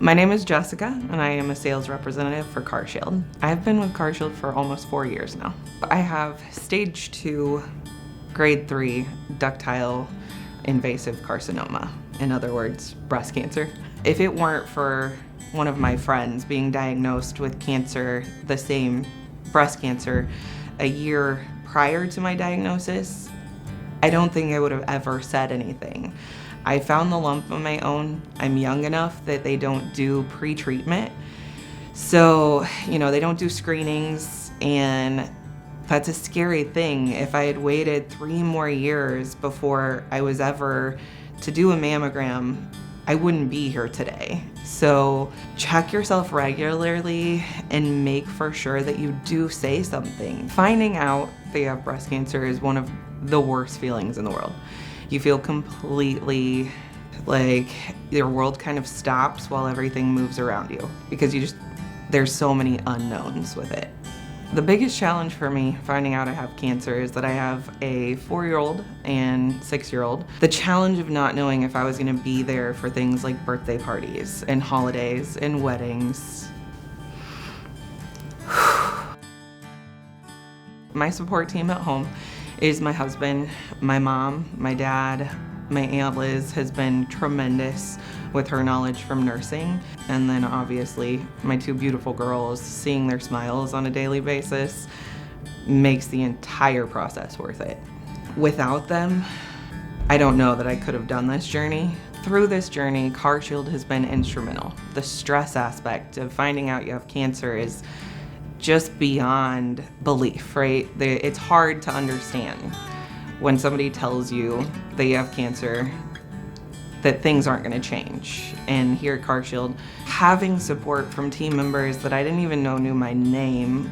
My name is Jessica, and I am a sales representative for CarShield. I've been with CarShield for almost 4 years now. I have stage 2, grade 3 ductile invasive carcinoma. In other words, breast cancer. If it weren't for one of my friends being diagnosed with cancer, the same breast cancer, a year prior to my diagnosis, I don't think I would have ever said anything. I found the lump on my own. I'm young enough that they don't do pre-treatment. So, they don't do screenings, and that's a scary thing. If I had waited 3 more years before I was ever to do a mammogram, I wouldn't be here today. So check yourself regularly and make for sure that you do say something. Finding out that you have breast cancer is one of the worst feelings in the world. You feel completely like your world kind of stops while everything moves around you because there's so many unknowns with it. The biggest challenge for me finding out I have cancer is that I have a 4-year-old and 6-year-old. The challenge of not knowing if I was gonna be there for things like birthday parties and holidays and weddings. My support team at home is my husband, my mom, my dad. My Aunt Liz has been tremendous with her knowledge from nursing. And then obviously my 2 beautiful girls, seeing their smiles on a daily basis makes the entire process worth it. Without them, I don't know that I could have done this journey. Through this journey, CarShield has been instrumental. The stress aspect of finding out you have cancer is just beyond belief, right? It's hard to understand when somebody tells you that you have cancer, that things aren't gonna change. And here at CarShield, having support from team members that I didn't even know knew my name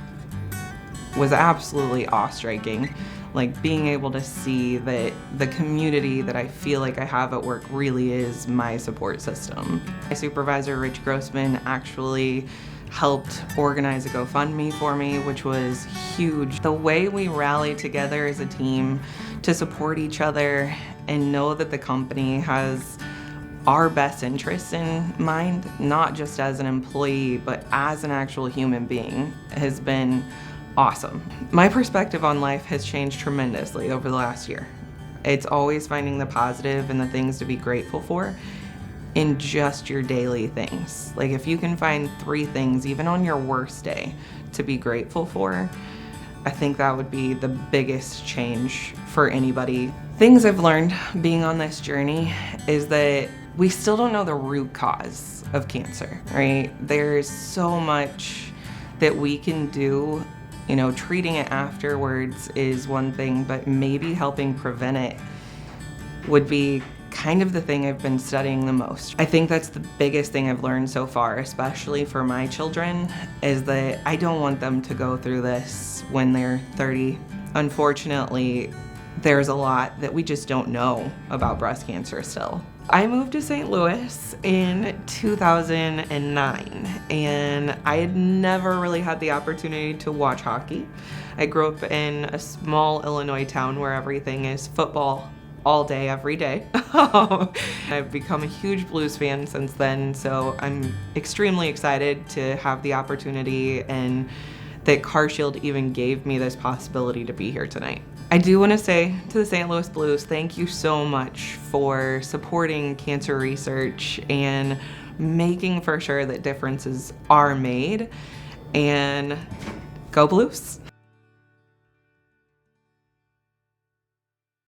was absolutely awe-striking. Like being able to see that the community that I feel like I have at work really is my support system. My supervisor, Rich Grossman, actually helped organize a GoFundMe for me, which was huge. The way we rally together as a team to support each other and know that the company has our best interests in mind, not just as an employee, but as an actual human being, has been awesome. My perspective on life has changed tremendously over the last year. It's always finding the positive and the things to be grateful for in just your daily things. Like if you can find 3 things, even on your worst day, to be grateful for, I think that would be the biggest change for anybody. Things I've learned being on this journey is that we still don't know the root cause of cancer, right? There's so much that we can do. Treating it afterwards is one thing, but maybe helping prevent it would be kind of the thing I've been studying the most. I think that's the biggest thing I've learned so far, especially for my children, is that I don't want them to go through this when they're 30. Unfortunately, there's a lot that we just don't know about breast cancer still. I moved to St. Louis in 2009, and I had never really had the opportunity to watch hockey. I grew up in a small Illinois town where everything is football all day, every day. I've become a huge Blues fan since then, so I'm extremely excited to have the opportunity and that CarShield even gave me this possibility to be here tonight. I do want to say to the St. Louis Blues, thank you so much for supporting cancer research and making for sure that differences are made, and go Blues!